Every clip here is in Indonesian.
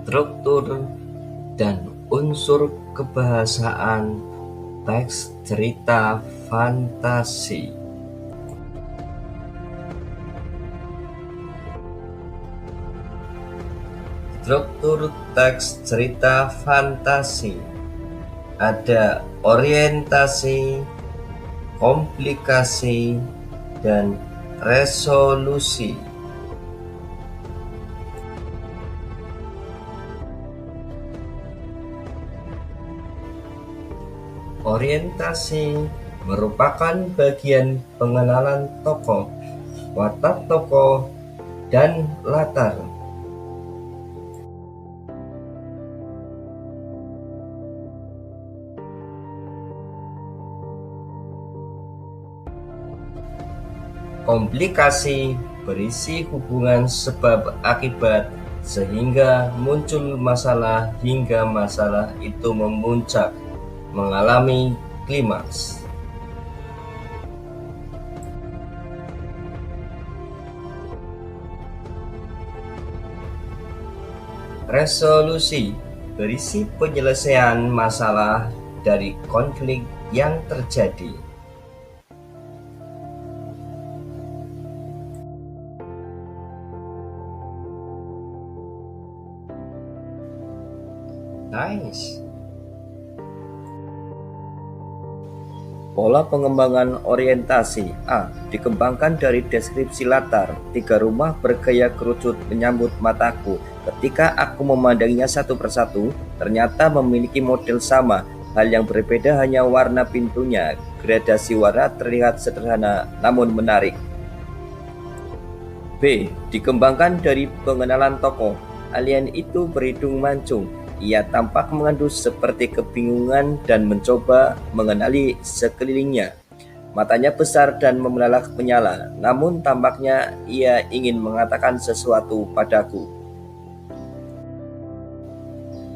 struktur dan unsur kebahasaan teks cerita fantasi. Struktur teks cerita fantasi ada orientasi, komplikasi, dan resolusi. Orientasi merupakan bagian pengenalan tokoh, watak tokoh, dan latar. Komplikasi berisi hubungan sebab akibat sehingga muncul masalah hingga masalah itu memuncak, mengalami klimaks. Resolusi berisi penyelesaian masalah dari konflik yang terjadi. Nice. Pola pengembangan orientasi A. Dikembangkan dari deskripsi latar. 3 rumah bergaya kerucut menyambut mataku. Ketika aku memandanginya satu persatu, ternyata memiliki model sama. Hal yang berbeda hanya warna pintunya. Gradasi warna terlihat sederhana namun menarik. B. Dikembangkan dari pengenalan tokoh. Alien itu berhidung mancung. Ia tampak mengendus seperti kebingungan dan mencoba mengenali sekelilingnya. Matanya besar dan membelalak menyala, namun tampaknya ia ingin mengatakan sesuatu padaku.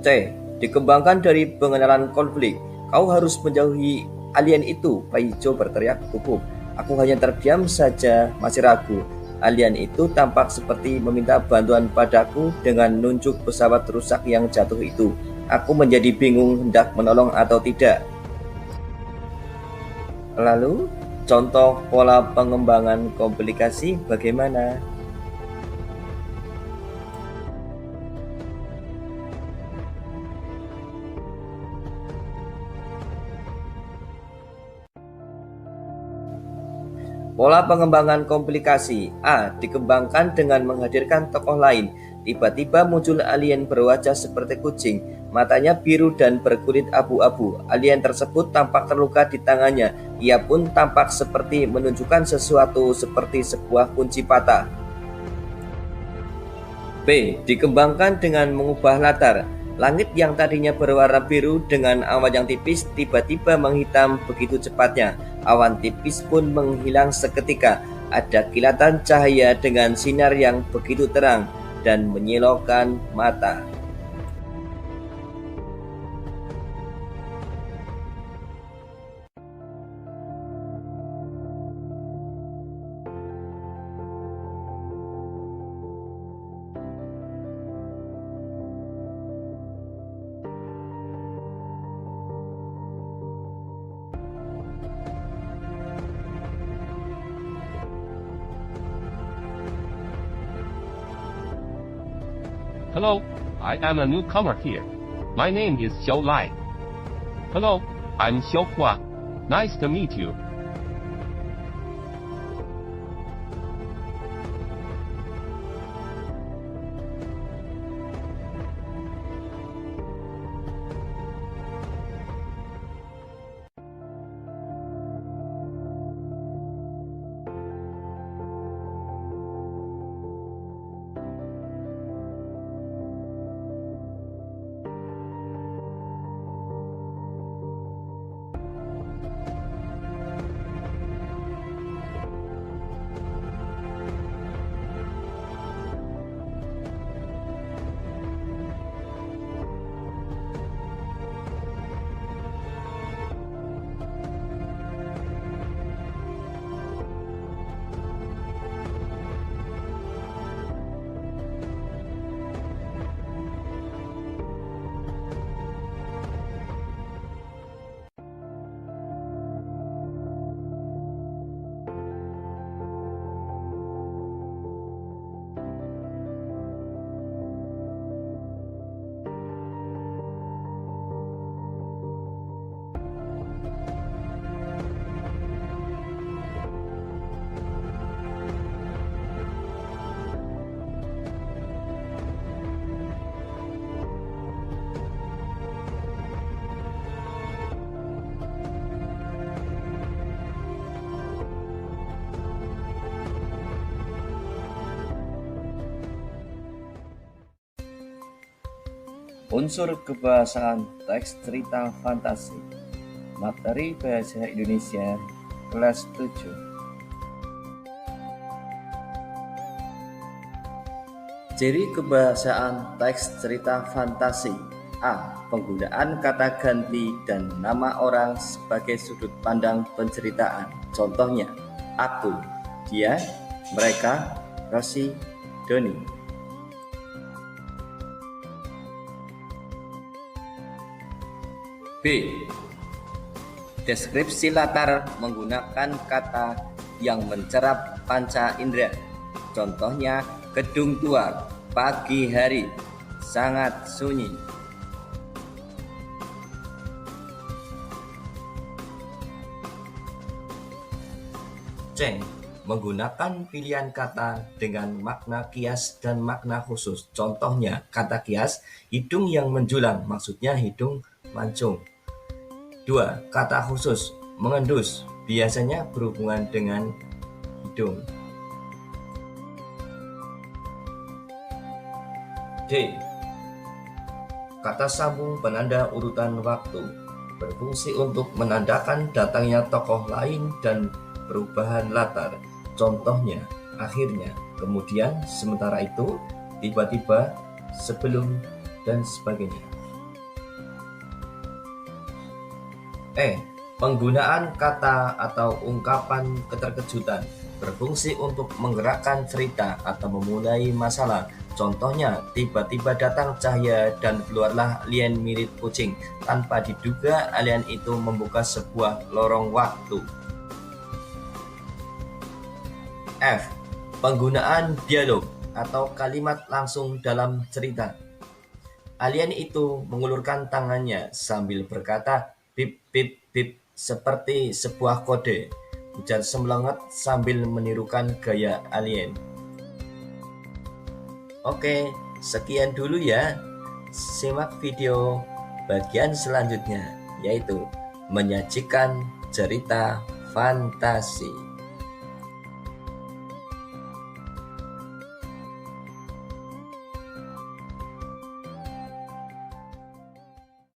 C. Dikembangkan dari pengenalan konflik. Kau harus menjauhi alien itu, Pak Hijau berteriak gugup. Aku hanya terdiam saja, masih ragu. Alien itu tampak seperti meminta bantuan padaku dengan nunjuk pesawat rusak yang jatuh itu. Aku menjadi bingung hendak menolong atau tidak. Lalu, contoh pola pengembangan komplikasi bagaimana? Pola pengembangan komplikasi A. Dikembangkan dengan menghadirkan tokoh lain. Tiba-tiba muncul alien berwajah seperti kucing. Matanya biru dan berkulit abu-abu. Alien tersebut tampak terluka di tangannya. Ia pun tampak seperti menunjukkan sesuatu seperti sebuah kunci patah. B. Dikembangkan dengan mengubah latar. Langit yang tadinya berwarna biru dengan awan yang tipis tiba-tiba menghitam begitu cepatnya. Awan tipis pun menghilang seketika. Ada kilatan cahaya dengan sinar yang begitu terang dan menyilaukan mata. Hello, I am a newcomer here. My name is Xiao Lai. Hello, I'm Xiao Hua. Nice to meet you. Unsur kebahasaan teks cerita fantasi. Materi bahasa Indonesia kelas 7. Ciri kebahasaan teks cerita fantasi. A. Penggunaan kata ganti dan nama orang sebagai sudut pandang penceritaan. Contohnya, aku, dia, mereka, Rosi, Doni. B. Deskripsi latar menggunakan kata yang mencerap panca indera. Contohnya, gedung tua, pagi hari, sangat sunyi. C. Menggunakan pilihan kata dengan makna kias dan makna khusus. Contohnya, kata kias, hidung yang menjulang, maksudnya hidung mancung. 2. Kata khusus, mengendus, biasanya berhubungan dengan hidung. D. Kata sambung penanda urutan waktu, berfungsi untuk menandakan datangnya tokoh lain dan perubahan latar. Contohnya, akhirnya, kemudian, sementara itu, tiba-tiba, sebelum, dan sebagainya. E. Penggunaan kata atau ungkapan keterkejutan, berfungsi untuk menggerakkan cerita atau memulai masalah. Contohnya, tiba-tiba datang cahaya dan keluarlah alien mirip kucing. Tanpa diduga, alien itu membuka sebuah lorong waktu. F. Penggunaan dialog atau kalimat langsung dalam cerita. Alien itu mengulurkan tangannya sambil berkata bip bip bip seperti sebuah kode. Ujar Semlenget sambil menirukan gaya alien. Oke, sekian dulu ya. Simak video bagian selanjutnya, yaitu menyajikan cerita fantasi.